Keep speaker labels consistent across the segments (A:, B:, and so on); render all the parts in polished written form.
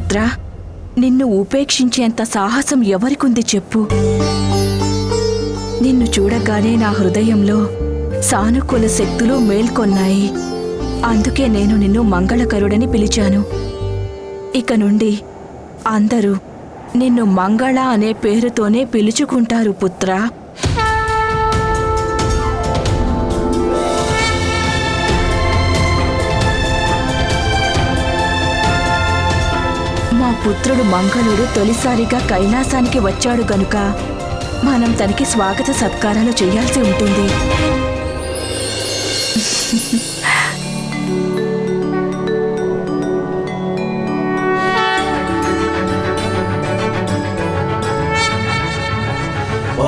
A: పుత్ర, నిన్ను ఉపేక్షించేంత సాహసం ఎవరికుంది చెప్పు. నిన్ను చూడగానే నా హృదయంలో సానుకూల శక్తులు మేల్కొన్నాయి. అందుకే నేను నిన్ను మంగళకరుడని పిలిచాను. ఇక నుండి అందరూ నిన్ను మంగళ అనే పేరుతోనే పిలుచుకుంటారు పుత్రా. మా పుత్రుడు మంగళుడు తొలిసారిగా కైలాసానికి వచ్చాడు గనుక మనం తనకి స్వాగత సత్కారాలు చేయాల్సి ఉంటుంది.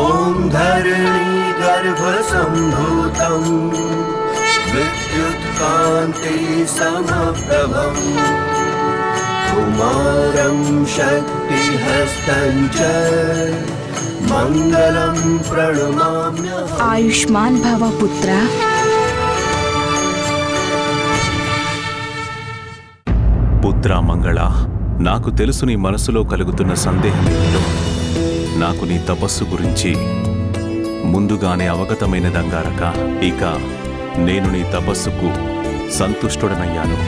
B: ఓం ధరణి గర్భ సంభూతం విద్యుత్ కాంతి సమప్రభం కుమారం శక్తి హస్తం చ మంగళం ప్రణమామ్యహం.
A: ఆయుష్మాన్ భవ పుత్ర.
C: పుత్ర మంగళ, నాకు తెలుసు నీ మనసులో కలుగుతున్న సందేహం ఏమిటో. నాకు నీ తపస్సు గురించి ముందుగానే అవగతమైనదంగారక, ఇక నేను నీ తపస్సుకు సంతుష్టుడనయ్యాను.